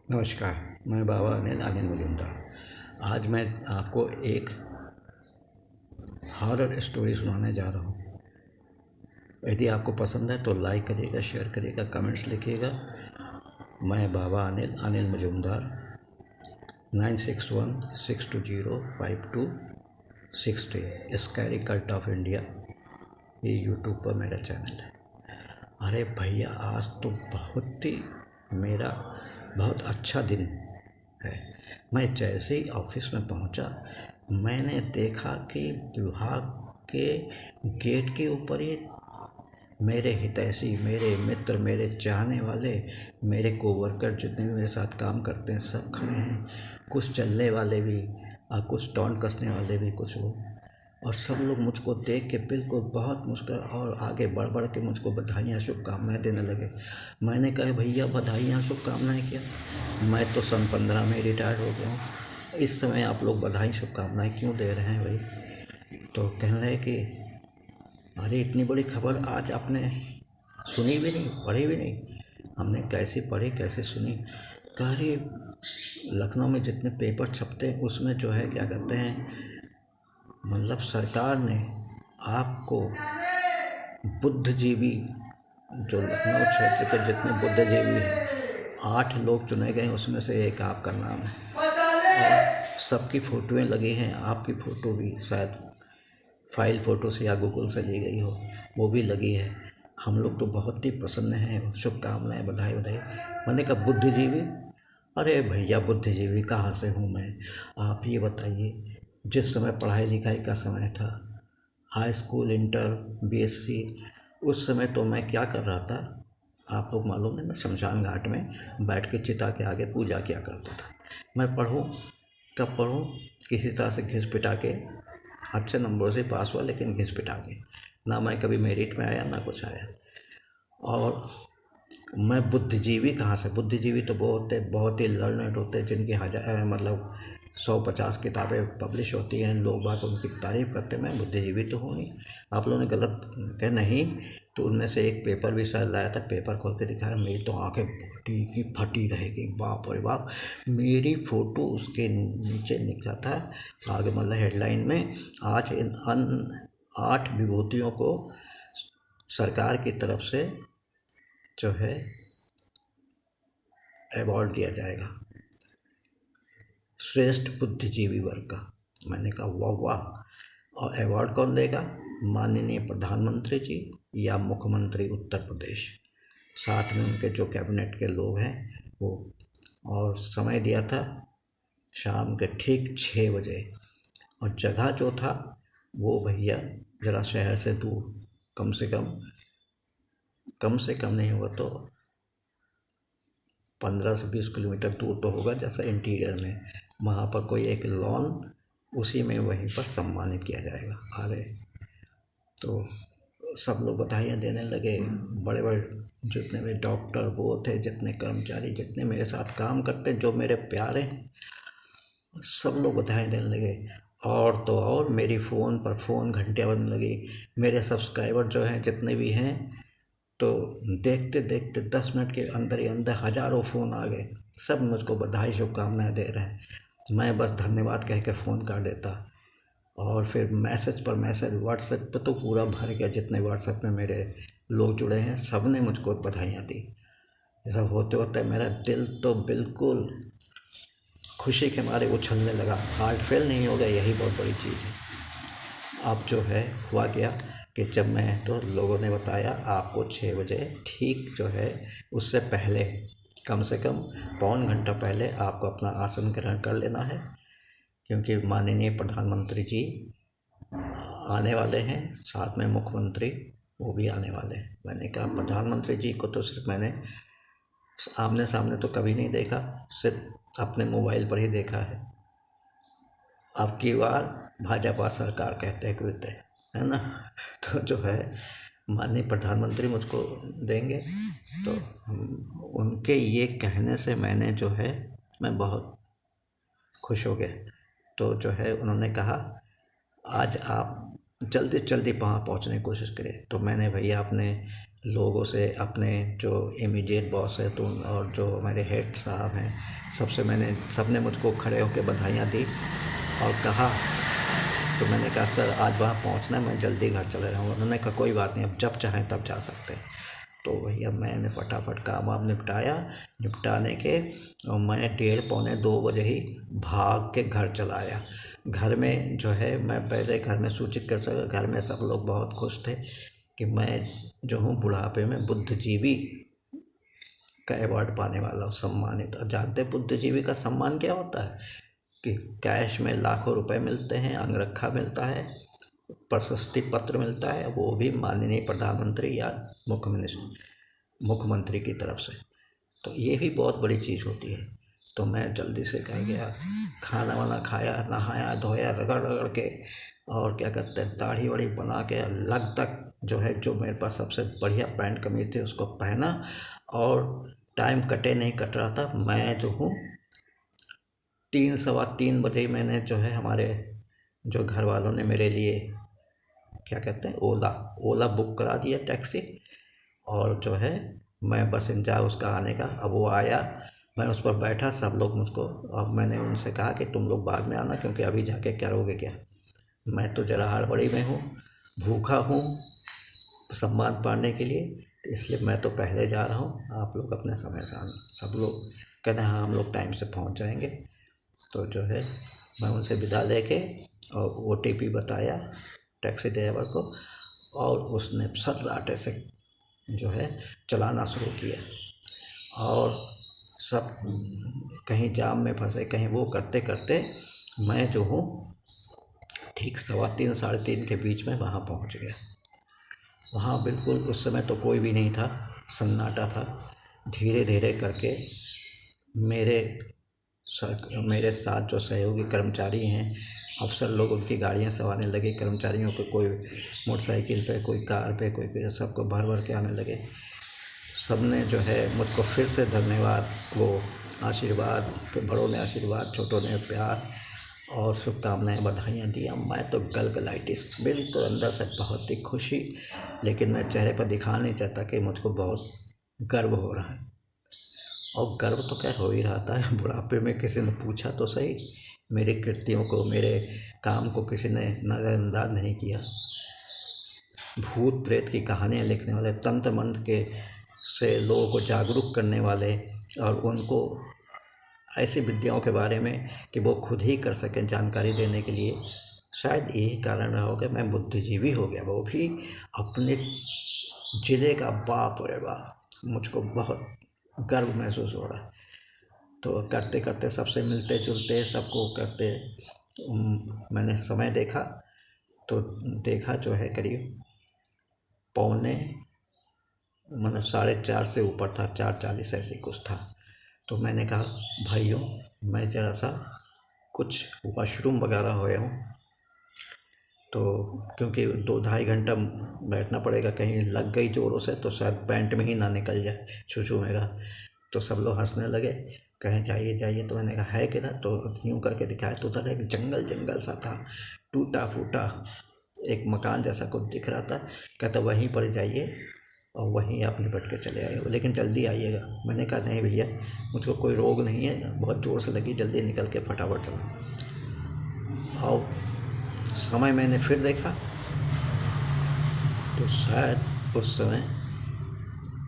नमस्कार। मैं बाबा अनिल मजूमदार। आज मैं आपको एक हॉरर स्टोरी सुनाने जा रहा हूँ। यदि आपको पसंद है तो लाइक करिएगा, शेयर करिएगा, कमेंट्स लिखिएगा। मैं Baba Anil Majumdar 9616205263 scary cult of India, ये यूट्यूब पर मेरा चैनल है। अरे भैया, आज तो मेरा बहुत अच्छा दिन है। मैं जैसे ही ऑफिस में पहुंचा, मैंने देखा कि विभाग के गेट के ऊपर ही मेरे हितैषी, मेरे मित्र, मेरे चाहने वाले, मेरे कोवर्कर जितने भी मेरे साथ काम करते हैं सब खड़े हैं। कुछ चलने वाले भी और कुछ टॉन्ट कसने वाले भी, कुछ लोग। और सब लोग मुझको देख के बिल्कुल बहुत मुस्कुरा और आगे बढ़ बढ़ के मुझको बधाइयाँ शुभकामनाएँ देने लगे। मैंने कहा, भैया बधाइयाँ शुभकामनाएँ क्या, मैं तो सन 15 में रिटायर्ड हो गया हूँ, इस समय आप लोग बधाई शुभकामनाएँ क्यों दे रहे हैं भाई। तो कहने लगे कि अरे इतनी बड़ी खबर आज आपने सुनी भी नहीं, पढ़ी भी नहीं। हमने कैसे पढ़ी, कैसे सुनी। कह रही, लखनऊ में जितने पेपर छपते हैं उसमें जो है क्या कहते हैं, मतलब सरकार ने आपको बुद्धिजीवी, जो लखनऊ क्षेत्र के जितने बुद्धिजीवी हैं 8 लोग चुने गए, उसमें से एक आपका नाम है। और सबकी फ़ोटोएँ लगी हैं, आपकी फ़ोटो भी शायद फाइल फ़ोटो से या गूगल से ली गई हो, वो भी लगी है। हम लोग तो बहुत ही प्रसन्न हैं, शुभकामनाएँ, बधाई बधाई। मैंने कहा बुद्धिजीवी? अरे भैया बुद्धिजीवी कहाँ से हूँ मैं, आप ये बताइए। जिस समय पढ़ाई लिखाई का समय था, हाई स्कूल, इंटर, बीएससी, उस समय तो मैं क्या कर रहा था आप लोग मालूम है। मैं शमशान घाट में बैठ के चिता के आगे पूजा किया करता था। मैं पढ़ूँ, कब पढ़ूँ, किसी तरह से घिस पिटा के अच्छे नंबरों से पास हुआ, लेकिन घिस पिटा के। ना मैं कभी मेरिट में आया ना कुछ आया। और मैं बुद्धिजीवी कहाँ से, बुद्धिजीवी तो वो होते बहुत ही लर्नड होते हैं, जिनकी मतलब 100-50 किताबें पब्लिश होती हैं, लोग बाग उनकी तारीफ़ करते हैं। मैं बुद्धिजीवी तो हूँ नहीं। आप लोगों ने गलत कहा नहीं। तो उनमें से एक पेपर भी शायद लाया था, पेपर खोल के दिखाया, मेरी तो आंखें फटी की फटी रहेगी, बाप रे बाप। मेरी फ़ोटो उसके नीचे लिखा था आगे, मतलब हेडलाइन में, आज इन 8 विभूतियों को सरकार की तरफ से जो है अवार्ड दिया जाएगा, श्रेष्ठ बुद्धिजीवी वर्ग का। मैंने कहा वाह वाह। और अवार्ड कौन देगा? माननीय प्रधानमंत्री जी या मुख्यमंत्री उत्तर प्रदेश, साथ में उनके जो कैबिनेट के लोग हैं वो। और समय दिया था शाम के ठीक 6 बजे। और जगह जो था वो भैया ज़रा शहर से दूर, कम से कम नहीं हुआ तो 15 से 20 किलोमीटर दूर तो होगा, जैसा इंटीरियर में। वहाँ पर कोई एक लॉन, उसी में वहीं पर सम्मानित किया जाएगा। अरे तो सब लोग बधाइयाँ देने लगे। बड़े बड़े जितने भी डॉक्टर वो थे, जितने कर्मचारी, जितने मेरे साथ काम करते, जो मेरे प्यारे हैं, सब लोग बधाई देने लगे। और तो और मेरी फ़ोन पर फ़ोन घंटियाँ बजने लगी। मेरे सब्सक्राइबर जो हैं जितने भी हैं, तो देखते देखते 10 मिनट के अंदर ही अंदर हज़ारों फ़ोन आ गए। सब मुझको बधाई शुभकामनाएँ दे रहे हैं। मैं बस धन्यवाद कह के फ़ोन कर देता। और फिर मैसेज पर मैसेज, व्हाट्सएप पे तो पूरा भर गया। जितने व्हाट्सएप में मेरे लोग जुड़े हैं सब ने मुझको बधाइयाँ दी। ये सब होते होते मेरा दिल तो बिल्कुल खुशी के मारे उछलने लगा। हार्ट फेल नहीं हो गया, यही बहुत बड़ी चीज़ है। अब जो है हुआ क्या कि जब मैं, तो लोगों ने बताया आपको 6 बजे ठीक जो है उससे पहले, कम से कम पौन घंटा पहले आपको अपना आसन ग्रहण कर लेना है, क्योंकि माननीय प्रधानमंत्री जी आने वाले हैं, साथ में मुख्यमंत्री वो भी आने वाले हैं। मैंने कहा प्रधानमंत्री जी को तो सिर्फ मैंने आमने सामने तो कभी नहीं देखा, सिर्फ अपने मोबाइल पर ही देखा है। अब की बार भाजपा सरकार कहते कहते है ना। तो जो है माननीय प्रधानमंत्री मुझको देंगे, तो उनके ये कहने से मैंने जो है, मैं बहुत खुश हो गया। तो जो है उन्होंने कहा आज आप जल्दी जल्दी वहाँ पहुँचने की कोशिश करें। तो मैंने भैया अपने लोगों से, अपने जो इमीडिएट बॉस है तो और जो हमारे हेड साहब हैं, सबने मुझको खड़े होकर बधाइयाँ दी और कहा। तो मैंने कहा सर आज वहाँ पहुँचना है, मैं जल्दी घर चले जाऊँगा। उन्होंने कहा कोई बात नहीं, अब जब चाहें तब जा सकते हैं। तो वही अब मैंने फटाफट काम वाम निपटाने के और मैं 1:30 पौने 2 बजे ही भाग के घर चला आया। घर में जो है मैं पहले घर में सूचित कर सका। घर में सब लोग बहुत खुश थे कि मैं जो हूँ बुढ़ापे में बुद्धिजीवी का अवार्ड पाने वाला हूँ, सम्मानित। और जानते बुद्धिजीवी का सम्मान क्या होता है कि कैश में लाखों रुपए मिलते हैं, अंगरखा मिलता है, प्रशस्ति पत्र मिलता है, वो भी माननीय प्रधानमंत्री या मुख्यमंत्री की तरफ से। तो ये भी बहुत बड़ी चीज़ होती है। तो मैं जल्दी से कह गया, खाना वाना खाया, नहाया धोया, रगड़ रगड़ के और क्या कहते हैं दाढ़ी वाड़ी बना के लग तक जो है, जो मेरे पास सबसे बढ़िया पैंट कमीज थी उसको पहना। और टाइम कटे नहीं कट रहा था। मैं जो हूँ 3 सवा 3 बजे ही मैंने जो है, हमारे जो घर वालों ने मेरे लिए क्या कहते हैं ओला बुक करा दिया, टैक्सी। और जो है मैं बस इंतजार उसका आने का। अब वो आया, मैं उस पर बैठा, सब लोग मुझको। अब मैंने उनसे कहा कि तुम लोग बाद में आना, क्योंकि अभी जाके करोगे क्या, मैं तो ज़रा हड़बड़ी में हूँ, भूखा हूँ सम्मान पाने के लिए, तो इसलिए मैं तो पहले जा रहा हूँ, आप लोग अपने समय से आना। सब लोग कहते हैं हाँ हम लोग टाइम से पहुँच जाएंगे। तो जो है मैं उनसे विदा लेके और OTP बताया टैक्सी ड्राइवर को, और उसने सर्राटे से जो है चलाना शुरू किया। और सब कहीं जाम में फंसे, कहीं वो करते करते मैं जो हूँ ठीक 3:15 3:30 के बीच में वहाँ पहुँच गया। वहाँ बिल्कुल उस समय तो कोई भी नहीं था, सन्नाटा था। धीरे धीरे करके मेरे साथ जो सहयोगी कर्मचारी हैं, अफसर लोग, उनकी गाड़ियाँ संवारने लगे। कर्मचारियों पे कोई मोटरसाइकिल पे, कोई कार पे, कोई सबको भर भर के आने लगे। सबने जो है मुझको फिर से धन्यवाद, वो आशीर्वाद, बड़ों ने आशीर्वाद, छोटों ने प्यार और शुभकामनाएं, बधाइयाँ दिया। मैं तो गलगलाइटिस, बिल्कुल अंदर से बहुत ही खुशी, लेकिन मैं चेहरे पर दिखा नहीं चाहता कि मुझको बहुत गर्व हो रहा है। और गर्व तो खैर हो ही रहा था। बुढ़ापे में किसी ने पूछा तो सही, मेरे कृतियों को, मेरे काम को किसी ने नज़रअंदाज नहीं किया। भूत प्रेत की कहानियाँ लिखने वाले, तंत्र मंत्र के से लोगों को जागरूक करने वाले, और उनको ऐसी विद्याओं के बारे में कि वो खुद ही कर सकें, जानकारी देने के लिए, शायद यही कारण रहा होगा मैं बुद्धिजीवी हो गया, वो भी अपने ज़िले का। बाप रे बाप, मुझको बहुत गर्व महसूस हो रहा है। तो करते करते सबसे मिलते जुलते, सबको करते मैंने समय देखा, तो देखा जो है करीब पौने 4:30 से ऊपर था, 4:40 ऐसे कुछ था। तो मैंने कहा भाइयों, मैं ज़रा सा कुछ वॉशरूम वगैरह होया हूँ, तो क्योंकि 2-2.5 घंटा बैठना पड़ेगा, कहीं लग गई ज़ोरों से तो शायद पैंट में ही ना निकल जाए छू मेरा। तो सब लोग हंसने लगे, कहें जाइए जाइए। तो मैंने कहा है किधर, तो यूँ करके दिखाया तो उधर एक जंगल सा था, टूटा फूटा एक मकान जैसा कुछ दिख रहा था। कहता वहीं पर जाइए और वहीं आप निपट के चले आए, लेकिन जल्दी आइएगा। मैंने कहा नहीं भैया, मुझको कोई रोग नहीं है, बहुत ज़ोर से लगी, जल्दी निकल के फटाफट चलो। और समय मैंने फिर देखा तो शायद उस समय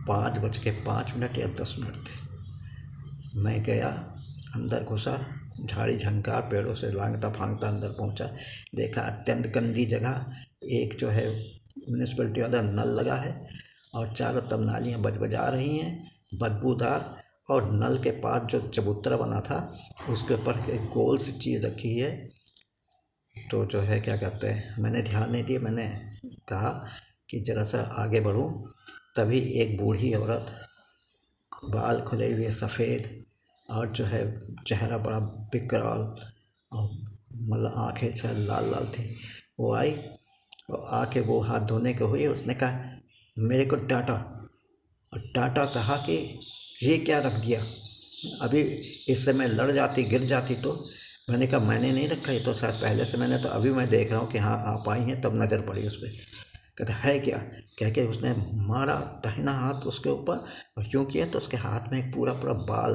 5:05 या 10 थे। मैं गया, अंदर घुसा, झाड़ी झंकार, पेड़ों से लांघता फांगता अंदर पहुंचा। देखा अत्यंत गंदी जगह, एक जो है म्यूनिसिपैलिटी वाला नल लगा है और चारों तरफ नालियाँ बजबजा रही हैं, बदबूदार। और नल के पास जो चबूतरा बना था उसके ऊपर एक गोल सी चीज़ रखी है। तो जो है क्या कहते हैं, मैंने ध्यान नहीं दिया। मैंने कहा कि ज़रा सा आगे बढ़ूं, तभी एक बूढ़ी औरत, बाल खुले हुए सफ़ेद, और जो है चेहरा बड़ा विकराल, और मतलब आँखें शायद लाल लाल थी, वो आई और आके वो हाथ धोने को हुई। उसने कहा मेरे को डांटा, और डांटा, कहा कि ये क्या रख दिया, अभी इस समय लड़ जाती, गिर जाती तो। मैंने कहा मैंने नहीं रखा, ये तो शायद पहले से मैंने, तो अभी मैं देख रहा हूँ कि हाँ आप आई हैं तब नज़र पड़ी उस पर। कहता है क्या, कह के उसने मारा दाहिना हाथ उसके ऊपर और यूँ किया तो उसके हाथ में एक पूरा पूरा बाल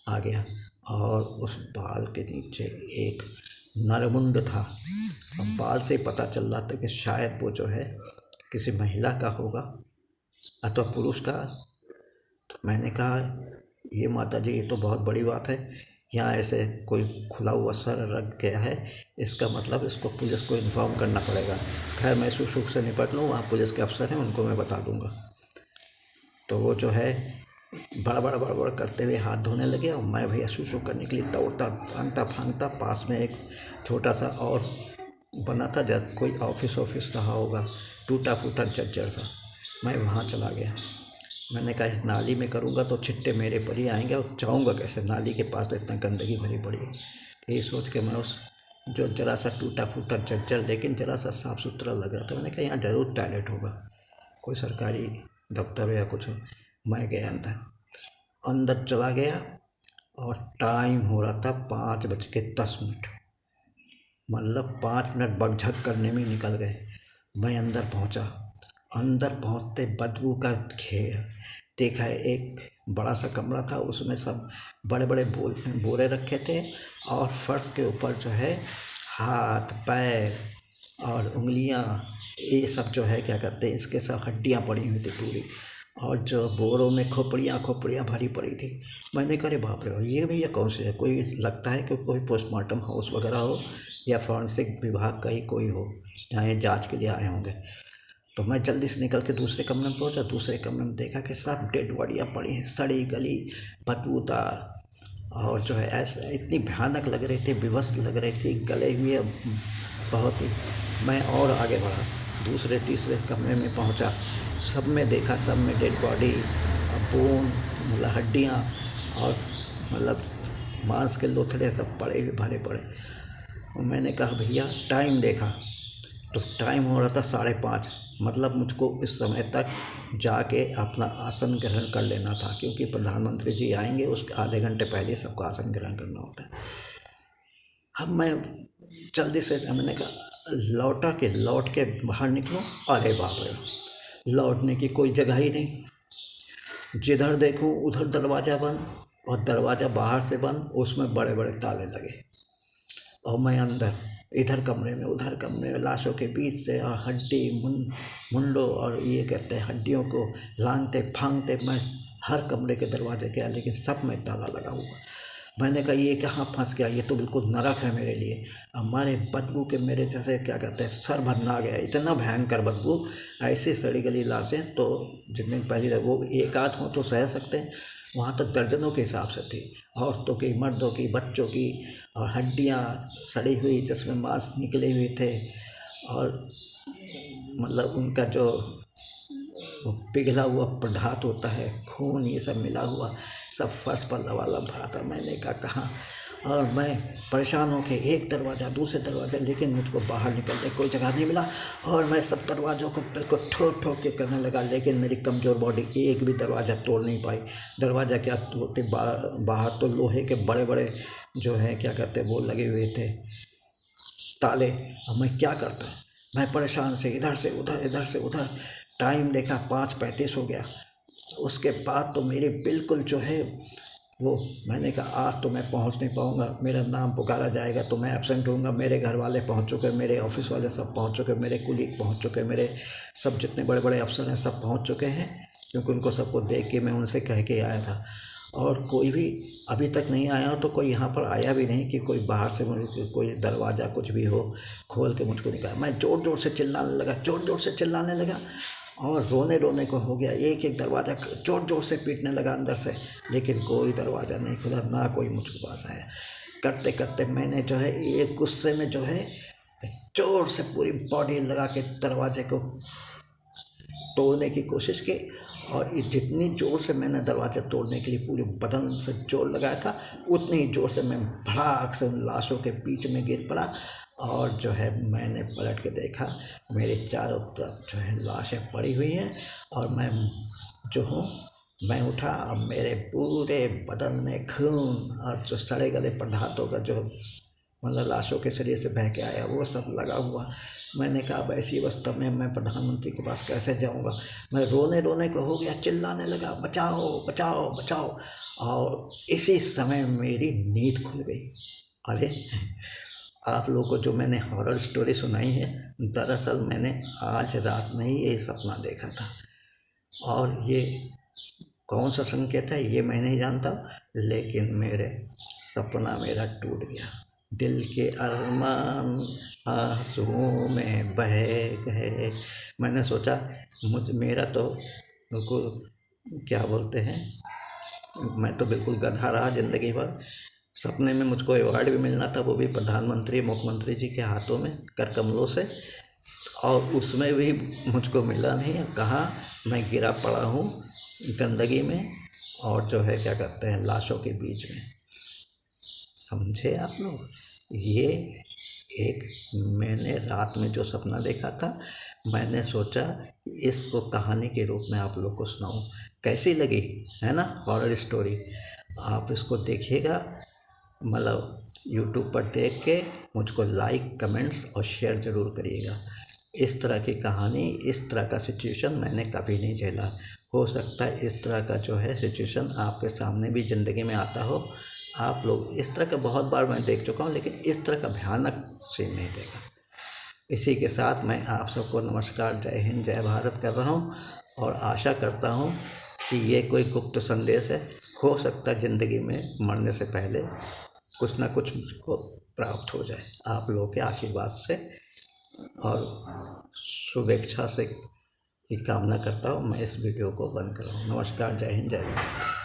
आ गया और उस बाल के नीचे एक नरमुंड था। अब बाल से पता चल रहा था कि शायद वो जो है किसी महिला का होगा अथवा पुरुष का। तो मैंने कहा ये माता जी, ये तो बहुत बड़ी बात है, यहाँ ऐसे कोई खुला हुआ सर रख गया है, इसका मतलब इसको पुलिस को इन्फॉर्म करना पड़ेगा। खैर मैं सुख से निपट लूँ, वहाँ पुलिस के अफसर हैं, उनको मैं बता दूँगा। तो वो जो है बड़बड़ करते हुए हाथ धोने लगे और मैं भैया सुसु करने के लिए दौड़ता भागता भागता, पास में एक छोटा सा और बना था जैसे कोई ऑफिस रहा होगा, टूटा फूटा जर्जर सा, मैं वहाँ चला गया। मैंने कहा इस नाली में करूँगा तो छिट्टे मेरे पर ही आएंगे और जाऊँगा कैसे, नाली के पास तो इतना गंदगी भरी पड़ी है। यही सोच के मैं उस जो जरा सा टूटा फूटा जर्जर लेकिन जरा सा साफ़ सुथरा लग रहा था, मैंने कहा यहाँ ज़रूर टॉयलेट होगा, कोई सरकारी दफ्तर या कुछ। मैं गया अंदर चला गया और टाइम हो रहा था 5:10, मतलब 5 मिनट बकझक करने में निकल गए। मैं अंदर पहुंचा, अंदर पहुंचते बदबू का घेर देखा है। एक बड़ा सा कमरा था, उसमें सब बड़े बड़े बोरे रखे थे और फर्श के ऊपर जो है हाथ पैर और उंगलियां, ये सब जो है क्या कहते हैं, इसके सब हड्डियां पड़ी हुई थी पूरी, और जो बोरों में खोपड़ियाँ भरी पड़ी थी। मैंने कहा बाप रे, ये भैया कौन से है, कोई लगता है कि कोई पोस्टमार्टम हाउस वगैरह हो या फॉरेंसिक विभाग का ही कोई हो, यहाँ ये जाँच के लिए आए होंगे। तो मैं जल्दी से निकल के दूसरे कमरे में पहुंचा। दूसरे कमरे में देखा कि सब डेड बॉडियाँ पड़ी हैं, सड़ी गली बदबूदार, और जो है ऐसा इतनी भयानक लग रही थी, विवश लग रही थी, गले हुए बहुत ही। मैं और आगे बढ़ा, दूसरे तीसरे कमरे में पहुंचा, सब में देखा, सब में डेड बॉडी, बोन मतलब हड्डियाँ और मतलब मांस के लोथड़े सब पड़े हुए भरे पड़े। और मैंने कहा भैया टाइम देखा तो टाइम हो रहा था 5:30, मतलब मुझको इस समय तक जाके अपना आसन ग्रहण कर लेना था, क्योंकि प्रधानमंत्री जी आएंगे उसके आधे घंटे पहले सबको आसन ग्रहण करना होता है। अब मैं जल्दी से, मैंने कहा लौट के बाहर निकलूं, अरे बाप रे, लौटने की कोई जगह ही नहीं। जिधर देखूं उधर दरवाज़ा बंद, और दरवाज़ा बाहर से बंद, उसमें बड़े बड़े ताले लगे, और मैं अंदर इधर कमरे में उधर कमरे में लाशों के बीच से, और हड्डी मुंडों और ये कहते हैं हड्डियों को लांगते फांगते मैं हर कमरे के दरवाजे गया, लेकिन सब में ताला लगा हुआ। मैंने कहा ये कहाँ फंस गया, ये तो बिल्कुल नरक है मेरे लिए। हमारे बदबू के मेरे जैसे क्या कहते हैं सर भरना गया, इतना भयंकर बदबू। ऐसी सड़ी गली लाशें तो जितने पहले वो एक आध हों तो सह सकते हैं, वहाँ तक दर्जनों के हिसाब से थी, औरतों की, मर्दों की, बच्चों की, और हड्डियाँ सड़ी हुई जिसमें मांस निकले हुए थे, और मतलब उनका जो पिघला हुआ पदार्थ होता है, खून, ये सब मिला हुआ, सब फर्श पर लबालब भरा था। मैंने कहा और मैं परेशान हो के एक दरवाज़ा दूसरे दरवाज़ा, लेकिन मुझको बाहर निकलने कोई जगह नहीं मिला, और मैं सब दरवाज़ों को बिल्कुल ठोक के करने लगा, लेकिन मेरी कमज़ोर बॉडी एक भी दरवाज़ा तोड़ नहीं पाई। दरवाज़ा क्या तोड़ते, बाहर तो लोहे के बड़े बड़े जो है क्या कहते हैं वो लगे हुए थे ताले। अब मैं क्या करता, मैं परेशान से इधर से उधर। टाइम देखा 5:35 हो गया। उसके बाद तो मेरी बिल्कुल जो है वो, मैंने कहा आज तो मैं पहुंच नहीं पाऊंगा, मेरा नाम पुकारा जाएगा तो मैं एब्सेंट होऊंगा। मेरे घर वाले पहुंच चुके, मेरे ऑफिस वाले सब पहुंच चुके, मेरे कुलीग पहुंच चुके, मेरे सब जितने बड़े बड़े अफसर हैं सब पहुंच चुके हैं, क्योंकि उनको सबको देख के मैं उनसे कह के आया था। और कोई भी अभी तक नहीं आया हो, तो कोई यहाँ पर आया भी नहीं कि कोई बाहर से कोई दरवाज़ा कुछ भी हो खोल के मुझको निकाला। मैं ज़ोर से चिल्लाने लगा और रोने को हो गया। एक दरवाज़ा ज़ोर से पीटने लगा अंदर से, लेकिन कोई दरवाज़ा नहीं खुला, ना कोई मुझको पास आया। करते मैंने जो है एक गुस्से में जो है ज़ोर से पूरी बॉडी लगा के दरवाजे को तोड़ने की कोशिश की, और जितनी ज़ोर से मैंने दरवाज़ा तोड़ने के लिए पूरे बदन से जोर लगाया था, उतनी ही ज़ोर से मैं भड़ाक से उन लाशों के बीच में गिर पड़ा। और जो है मैंने पलट के देखा, मेरे चारों तरफ जो है लाशें पड़ी हुई हैं, और मैं उठा, अब मेरे पूरे बदन में खून और जो सड़े गले पदार्थों का जो मतलब लाशों के शरीर से बह के आया, वो सब लगा हुआ। मैंने कहा अब ऐसी अवस्था में मैं प्रधानमंत्री के पास कैसे जाऊंगा। मैं रोने रोने को हो गया, चिल्लाने लगा बचाओ बचाओ बचाओ। और इसी समय मेरी नींद खुल गई। अरे आप लोगों को जो मैंने हॉरर स्टोरी सुनाई है, दरअसल मैंने आज रात में ही ये सपना देखा था। और ये कौन सा संकेत है ये मैं नहीं जानता, लेकिन मेरे सपना मेरा टूट गया। दिल के अरमान आंसुओं में बह गए। मैंने सोचा मेरा तो बिल्कुल क्या बोलते हैं, मैं तो बिल्कुल गधा रहा ज़िंदगी भर। सपने में मुझको अवार्ड भी मिलना था, वो भी प्रधानमंत्री मुख्यमंत्री जी के हाथों में कर कमलों से, और उसमें भी मुझको मिला नहीं। कहाँ मैं गिरा पड़ा हूँ गंदगी में, और जो है क्या कहते हैं लाशों के बीच में। समझे आप लोग? ये एक मैंने रात में जो सपना देखा था, मैंने सोचा इसको कहानी के रूप में आप लोग को सुनाऊं। कैसी लगी है ना हॉरर स्टोरी? आप इसको देखिएगा, मतलब यूट्यूब पर देख के मुझको लाइक कमेंट्स और शेयर ज़रूर करिएगा। इस तरह की कहानी, इस तरह का सिचुएशन मैंने कभी नहीं झेला। हो सकता है इस तरह का जो है सिचुएशन आपके सामने भी ज़िंदगी में आता हो। आप लोग इस तरह का बहुत बार मैं देख चुका हूँ, लेकिन इस तरह का भयानक सीन नहीं देखा। इसी के साथ मैं आप सबको नमस्कार, जय हिंद, जय भारत कर रहा हूँ, और आशा करता हूँ कि ये कोई गुप्त संदेश है। हो सकता है ज़िंदगी में मरने से पहले कुछ ना कुछ मुझको प्राप्त हो जाए आप लोगों के आशीर्वाद से और शुभेच्छा से ही कामना करता हूँ। मैं इस वीडियो को बंद कर रहा हूँ। नमस्कार, जय हिंद, जय भारत।